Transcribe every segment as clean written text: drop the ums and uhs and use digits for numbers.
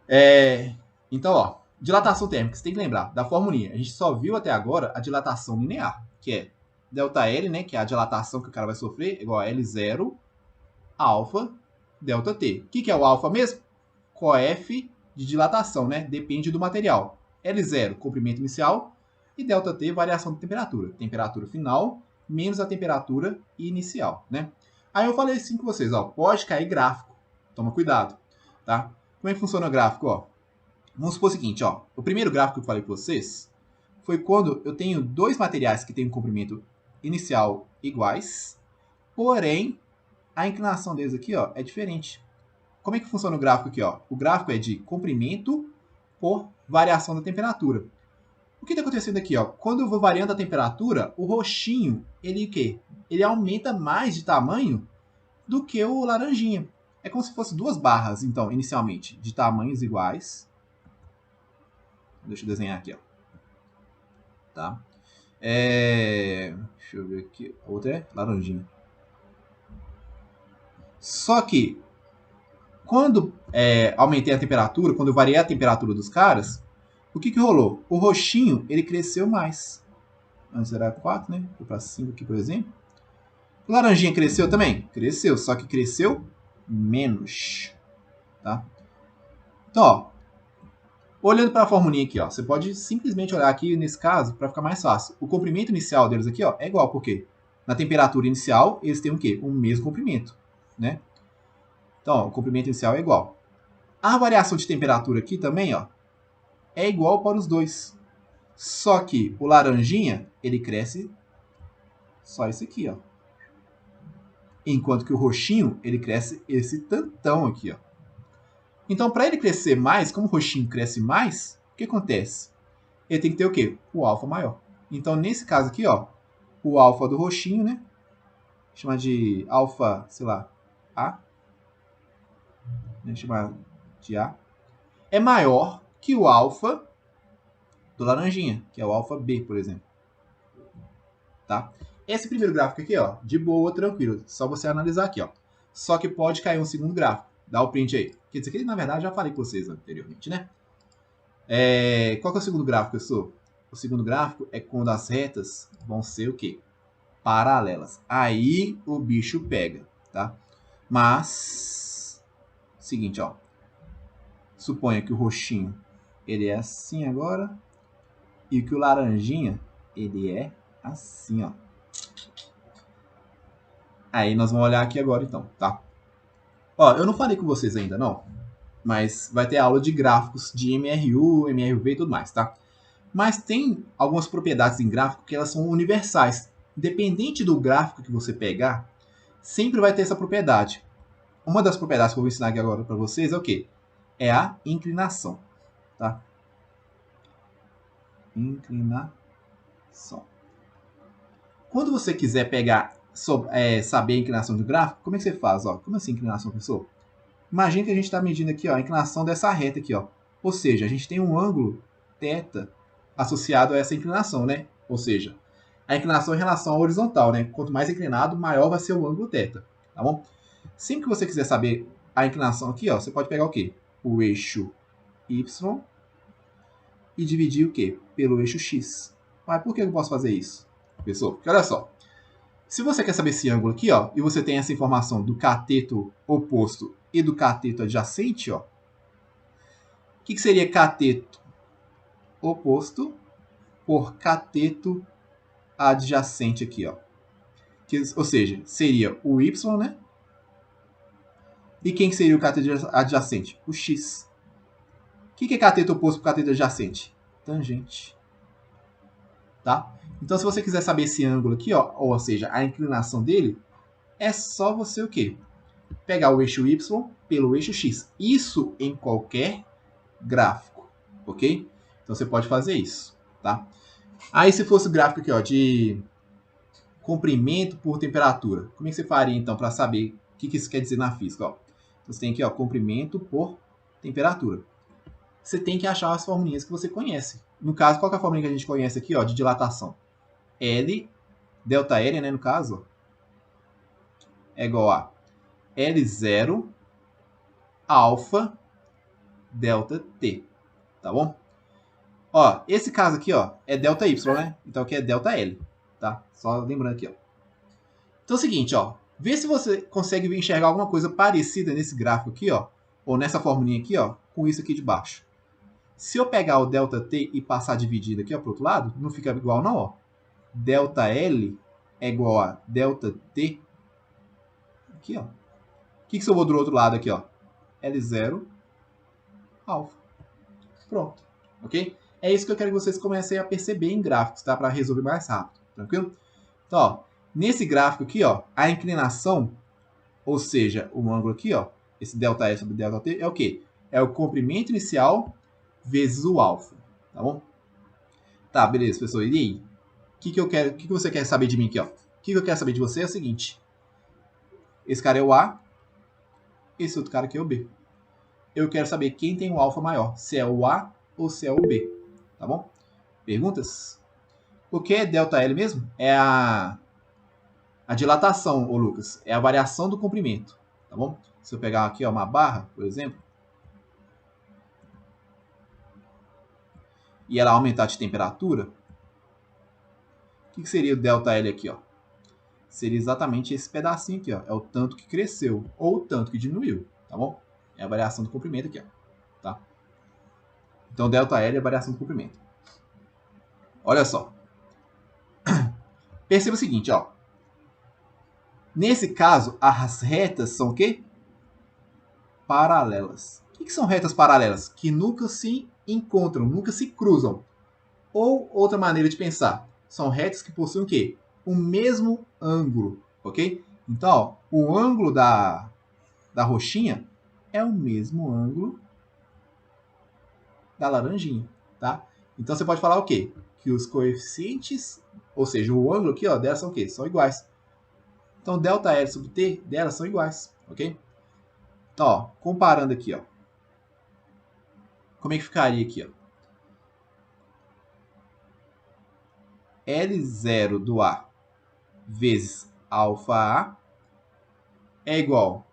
É, então, ó, dilatação térmica, você tem que lembrar da formulinha. A gente só viu até agora a dilatação linear, que é ΔL, né, que é a dilatação que o cara vai sofrer, igual a L0, alfa, ΔT. O que é o alfa mesmo? Coef de dilatação, né? Depende do material. L0, comprimento inicial, e ΔT, variação de temperatura. Temperatura final menos a temperatura inicial, né? Aí eu falei assim com vocês, ó, pode cair gráfico. Toma cuidado, tá? Como é que funciona o gráfico, ó? Vamos supor o seguinte, ó. O primeiro gráfico que eu falei com vocês foi quando eu tenho dois materiais que têm um comprimento inicial iguais, porém a inclinação deles aqui, ó, é diferente. Como é que funciona o gráfico aqui, ó? O gráfico é de comprimento por variação da temperatura. O que está acontecendo aqui, ó? Quando eu vou variando a temperatura, o roxinho, ele o quê? Ele aumenta mais de tamanho do que o laranjinha. É como se fosse duas barras, então, inicialmente, de tamanhos iguais. Deixa eu desenhar aqui, ó. Tá? Deixa eu ver aqui. A outra é laranjinha. Só que, quando aumentei a temperatura, quando eu variei a temperatura dos caras, o que rolou? O roxinho, ele cresceu mais. Antes era 4, né? Foi para 5 aqui, por exemplo. O laranjinha cresceu também? Cresceu, só que cresceu menos. Tá? Então, ó, olhando para a formulinha aqui, ó, você pode simplesmente olhar aqui nesse caso para ficar mais fácil. O comprimento inicial deles aqui, ó, é igual, porque na temperatura inicial eles têm o quê? O mesmo comprimento, né? Então, ó, o comprimento inicial é igual. A variação de temperatura aqui também, ó, é igual para os dois. Só que o laranjinha, ele cresce só esse aqui, ó. Enquanto que o roxinho, ele cresce esse tantão aqui, ó. Então, para ele crescer mais, como o roxinho cresce mais, o que acontece? Ele tem que ter o quê? O alfa maior. Então, nesse caso aqui, ó, o alfa do roxinho, né? Chama de alfa, sei lá, A. Né? Chama de A. É maior que o alfa do laranjinha, que é o alfa B, por exemplo. Tá? Esse primeiro gráfico aqui, ó, de boa, tranquilo. Só você analisar aqui, ó. Só que pode cair um segundo gráfico. Dá o print aí. Quer dizer que, na verdade, já falei com vocês anteriormente, né? Qual que é o segundo gráfico, pessoal? O segundo gráfico é quando as retas vão ser o quê? Paralelas. Aí o bicho pega, tá? Mas, seguinte, ó. Suponha que o roxinho, ele é assim agora. E que o laranjinha, ele é assim, ó. Aí nós vamos olhar aqui agora, então, tá? Ó, eu não falei com vocês ainda, não. Mas vai ter aula de gráficos de MRU, MRV e tudo mais, tá? Mas tem algumas propriedades em gráfico que elas são universais. Independente do gráfico que você pegar, sempre vai ter essa propriedade. Uma das propriedades que eu vou ensinar aqui agora para vocês é o quê? É a inclinação, tá? Inclinação. Quando você quiser pegar, saber a inclinação de um gráfico, como é que você faz? Ó? Como assim inclinação, pessoal? Imagina que a gente está medindo aqui, ó, a inclinação dessa reta aqui, ó. Ou seja, a gente tem um ângulo θ associado a essa inclinação, né? Ou seja, a inclinação em relação à horizontal, né? Quanto mais inclinado, maior vai ser o ângulo θ, tá bom? Sempre que você quiser saber a inclinação aqui, ó, você pode pegar o quê? O eixo y e dividir o quê? Pelo eixo x. Mas por que eu posso fazer isso, pessoal? Porque olha só, se você quer saber esse ângulo aqui, ó, e você tem essa informação do cateto oposto e do cateto adjacente, ó, o que seria cateto oposto por cateto adjacente aqui, ó? Ou seja, seria o y, né? E quem seria o cateto adjacente? O x. O que é cateto oposto por cateto adjacente? Tangente. Tá? Então, se você quiser saber esse ângulo aqui, ó, ou seja, a inclinação dele, é só você o quê? Pegar o eixo y pelo eixo x. Isso em qualquer gráfico, ok? Então você pode fazer isso, tá? Aí se fosse o gráfico aqui, ó, de comprimento por temperatura, como é que você faria então para saber o que isso quer dizer na física? Ó? Então, você tem aqui, ó, comprimento por temperatura. Você tem que achar as formulinhas que você conhece. No caso, qual é a formulinha que a gente conhece aqui, ó, de dilatação? L, ΔL, né, no caso, é igual a L0 alfa ΔT, tá bom? Ó, esse caso aqui, ó, é ΔY, né? Então aqui é ΔL, tá? Só lembrando aqui, ó. Então é o seguinte, ó. Vê se você consegue enxergar alguma coisa parecida nesse gráfico aqui, ó. Ou nessa formulinha aqui, ó, com isso aqui de baixo. Se eu pegar o ΔT e passar dividido aqui, ó, pro outro lado, não fica igual não, ó. ΔL é igual a ΔT. Aqui, ó. O que sobrou do outro lado aqui, ó? L0 alfa. Pronto. Ok? É isso que eu quero que vocês comecem a perceber em gráficos, tá? Para resolver mais rápido. Tranquilo? Então, ó, nesse gráfico aqui, ó, a inclinação, ou seja, o ângulo aqui, ó, esse ΔE sobre ΔT é o quê? É o comprimento inicial vezes o alfa. Tá bom? Tá, beleza, pessoal. E aí? O que eu quero? O que você quer saber de mim aqui, ó? O que eu quero saber de você é o seguinte. Esse cara é o A, esse outro cara aqui é o B. Eu quero saber quem tem o alfa maior, se é o A ou se é o B, tá bom? Perguntas? O que é ΔL mesmo? É a dilatação, ô Lucas, é a variação do comprimento, tá bom? Se eu pegar aqui ó, uma barra, por exemplo, e ela aumentar de temperatura, o que seria o ΔL aqui, ó? Seria exatamente esse pedacinho aqui, ó. É o tanto que cresceu ou o tanto que diminuiu, tá bom? É a variação do comprimento aqui, ó. Tá? Então, ΔL é a variação do comprimento. Olha só. Perceba o seguinte, ó. Nesse caso, as retas são o quê? Paralelas. O que são retas paralelas? Que nunca se encontram, nunca se cruzam. Ou outra maneira de pensar, são retas que possuem o quê? O mesmo ângulo, ok? Então, ó, o ângulo da roxinha é o mesmo ângulo da laranjinha, tá? Então você pode falar o quê? Que os coeficientes, ou seja, o ângulo aqui, ó, delas são o quê? São iguais. Então, ΔL sobre T delas são iguais, ok? Então, ó, comparando aqui, ó. Como é que ficaria aqui, ó? L0 do A vezes alfa A é igual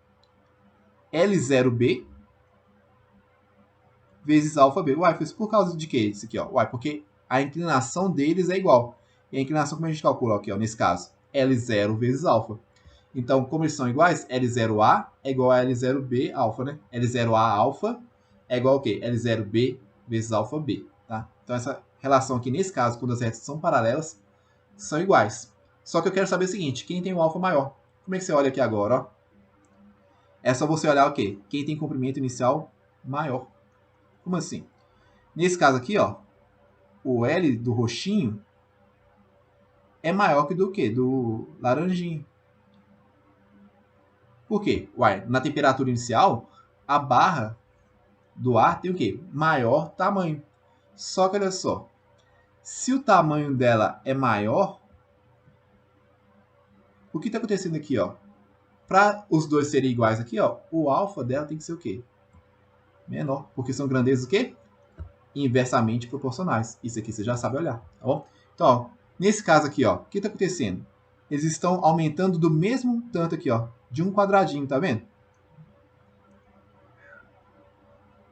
L0B vezes alfa B. Uai, foi por causa de que isso aqui, ó? Uai, porque a inclinação deles é igual. E a inclinação, como a gente calcula aqui, ó, nesse caso? L0 vezes alfa. Então, como eles são iguais, L0A é igual a L0B alfa, né? L0A alfa é igual ao quê? L0B vezes alfa B, tá? Então, essa relação aqui, nesse caso, quando as retas são paralelas, são iguais. Só que eu quero saber o seguinte, quem tem o alfa maior? Como é que você olha aqui agora, ó? É só você olhar o quê? Quem tem comprimento inicial maior. Como assim? Nesse caso aqui, ó, o L do roxinho é maior que do que? Do laranjinho. Por quê? Uai, na temperatura inicial, a barra do ar tem o quê? Maior tamanho. Só que olha só, se o tamanho dela é maior, o que está acontecendo aqui, ó? Para os dois serem iguais aqui, ó, o alfa dela tem que ser o quê? Menor, porque são grandezas o quê? Inversamente proporcionais. Isso aqui você já sabe olhar, tá bom? Então, ó, nesse caso aqui, ó, o que está acontecendo? Eles estão aumentando do mesmo tanto aqui, ó, de um quadradinho, tá vendo?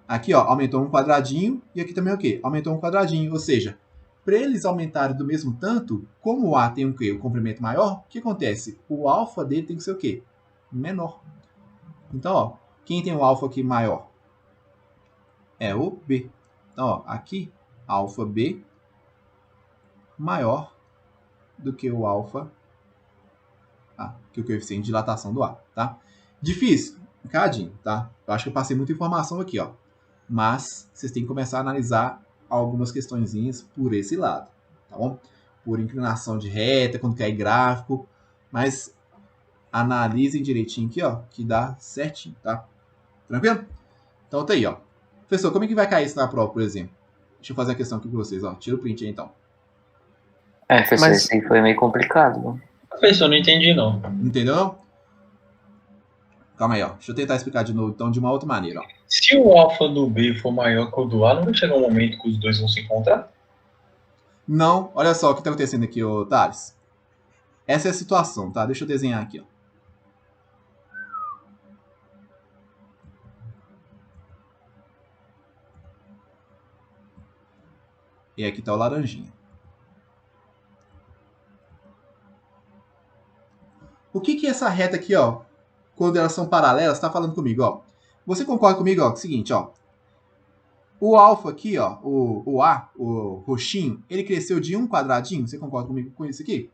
Aqui, ó, aumentou um quadradinho e aqui também o quê? Aumentou um quadradinho, ou seja, para eles aumentarem do mesmo tanto, como o A tem o quê? O comprimento maior, o que acontece? O alfa dele tem que ser o quê? Menor. Então, ó, quem tem o alfa aqui maior? É o B. Então, ó, aqui, alfa B maior do que o alfa A, que é o coeficiente de dilatação do A, tá? Difícil, um bocadinho, tá? Eu acho que eu passei muita informação aqui, ó. Mas vocês têm que começar a analisar algumas questõezinhas por esse lado, tá bom? Por inclinação de reta, quando cair gráfico, mas analisem direitinho aqui, ó, que dá certinho, tá? Tranquilo? Então tá aí, ó. Professor, como é que vai cair isso na prova, por exemplo? Deixa eu fazer a questão aqui com vocês, ó. Tira o print aí, então. Professor, isso aí foi meio complicado, né? Professor, não entendi, não. Entendeu, não? Calma aí, ó. Deixa eu tentar explicar de novo, então, de uma outra maneira, ó. Se o alfa do B for maior que o do A, não vai chegar um momento que os dois vão se encontrar? Não, olha só o que tá acontecendo aqui, ô Thales. Essa é a situação, tá? Deixa eu desenhar aqui, ó. E aqui está o laranjinha. O que é essa reta aqui, ó? Quando elas são paralelas, está falando comigo, ó. Você concorda comigo, ó? É o seguinte, ó. O alfa aqui, ó, o A, o roxinho, ele cresceu de um quadradinho. Você concorda comigo com isso aqui?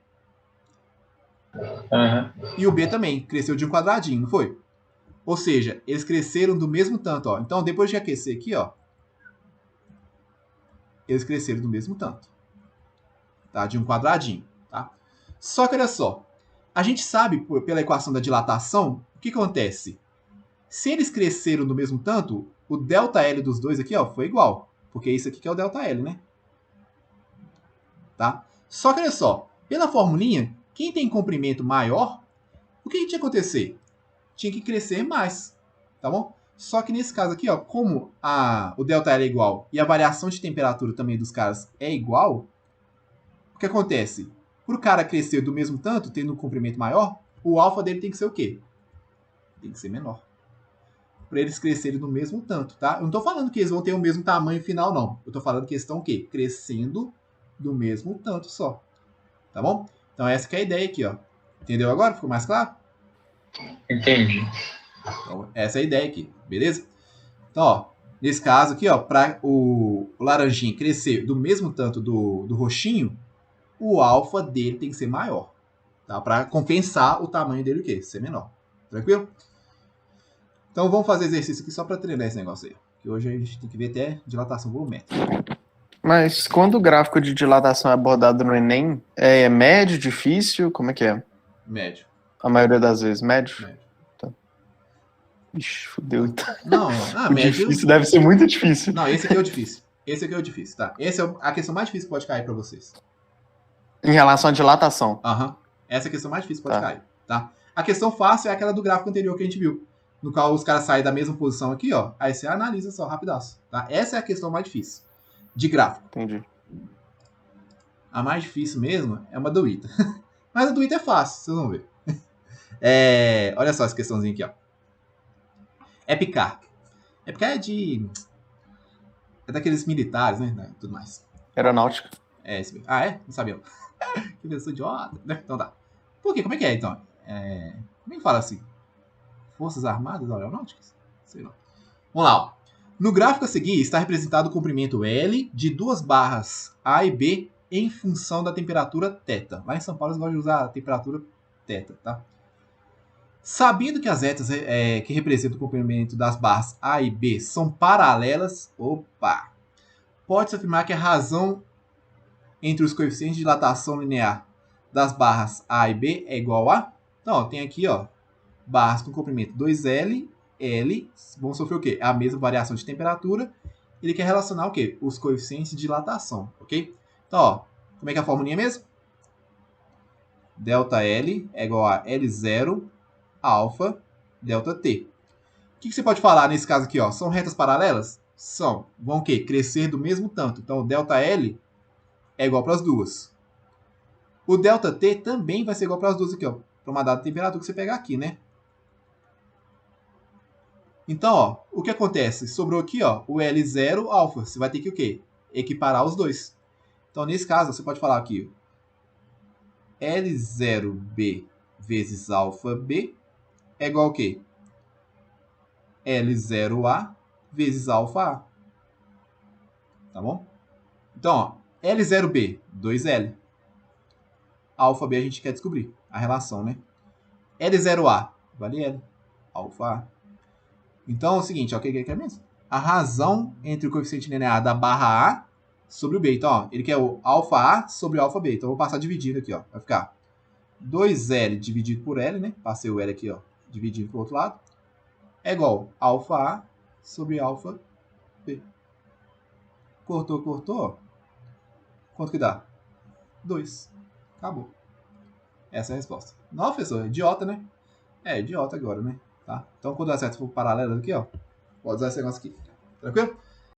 Aham. E o B também cresceu de um quadradinho, não foi? Ou seja, eles cresceram do mesmo tanto, ó. Então, depois de aquecer aqui, ó, eles cresceram do mesmo tanto. Tá? De um quadradinho, tá? Só que olha só, a gente sabe pela equação da dilatação, o que acontece? Se eles cresceram do mesmo tanto, o ΔL dos dois aqui, ó, foi igual. Porque isso aqui que é o ΔL, né? Tá? Só que olha só, pela formulinha, quem tem comprimento maior, o que tinha que acontecer? Tinha que crescer mais, tá bom? Só que nesse caso aqui, ó, como o ΔL é igual e a variação de temperatura também dos caras é igual, o que acontece? Para o cara crescer do mesmo tanto, tendo um comprimento maior, o alfa dele tem que ser o quê? Tem que ser menor. Para eles crescerem do mesmo tanto, tá? Eu não estou falando que eles vão ter o mesmo tamanho final, não. Eu estou falando que eles estão o quê? Crescendo do mesmo tanto só. Tá bom? Então essa que é a ideia aqui, ó. Entendeu agora? Ficou mais claro? Entendi. Então, essa é a ideia aqui, beleza? Então, ó, nesse caso aqui, ó, para o laranjinho crescer do mesmo tanto do roxinho, o alfa dele tem que ser maior, tá? Para compensar o tamanho dele o quê? Ser menor. Tranquilo? Então vamos fazer exercício aqui só para treinar esse negócio aí. Que hoje a gente tem que ver até dilatação volumétrica. Mas quando o gráfico de dilatação é abordado no Enem, é médio, difícil? Como é que é? Médio. A maioria das vezes, médio? Médio. Tá. Ixi, fudeu. Então. Não, O médio. difícil deve ser muito difícil. Não, esse aqui é o difícil. Esse aqui é o difícil, tá? Essa é a questão mais difícil que pode cair para vocês. Em relação à dilatação. Aham. Essa é a questão mais difícil que pode Tá. cair, tá? A questão fácil é aquela do gráfico anterior que a gente viu. No qual os caras saem da mesma posição aqui, ó. Aí você analisa só, rapidaço, tá? Essa é a questão mais difícil. De gráfico. Entendi. A mais difícil mesmo é uma do ITA. Mas a do ITA é fácil, vocês vão ver. Olha só essa questãozinha aqui, ó. EPICAR. EPICAR é daqueles militares, né? Tudo mais. Aeronáutica. Ah, é? Não sabia. Que pessoa idiota. Então tá. Por quê? Como é que é, então? Como é que fala assim? Forças Armadas Aeronáuticas? Sei lá. Vamos lá, ó. No gráfico a seguir está representado o comprimento L de duas barras A e B em função da temperatura θ. Lá em São Paulo eles gostam de usar a temperatura θ, tá? Sabendo que as retas que representam o comprimento das barras A e B são paralelas, pode-se afirmar que a razão entre os coeficientes de dilatação linear das barras A e B é igual a... Então, ó, tem aqui, ó, barras com comprimento 2L, L, vão sofrer o quê? A mesma variação de temperatura. Ele quer relacionar o quê? Os coeficientes de dilatação, ok? Então, ó, como é que é a formulinha mesmo? ΔL é igual a L0 alfa ΔT. O que você pode falar nesse caso aqui, ó? São retas paralelas? São. Vão o quê? Crescer do mesmo tanto. Então, o ΔL é igual para as duas. O ΔT também vai ser igual para as duas aqui, ó. Para uma dada temperatura que você pegar aqui, né? Então, ó, o que acontece? Sobrou aqui, ó, o L0 alfa. Você vai ter que o quê? Equiparar os dois. Então, nesse caso, você pode falar aqui, ó, L0B vezes alfa B é igual ao quê? L0A vezes alfa A. Tá bom? Então, ó, L0B, 2L. Alfa B a gente quer descobrir a relação, né? L0A, vale L. Alfa A. Então, é o seguinte, ó, o que ele quer mesmo? A razão entre o coeficiente linear da barra A sobre o B. Então, ó, ele quer o alfa A sobre o alfa B. Então, eu vou passar dividido aqui, ó. Vai ficar 2L dividido por L, né? Passei o L aqui, ó, dividido para o outro lado. É igual a alfa A sobre alfa B. Cortou, cortou. Quanto que dá? 2. Acabou. Essa é a resposta. Não, professor, é idiota, né? É idiota agora, né? Tá? Então, quando as retas for paralelas aqui, ó, pode usar esse negócio aqui. Tranquilo?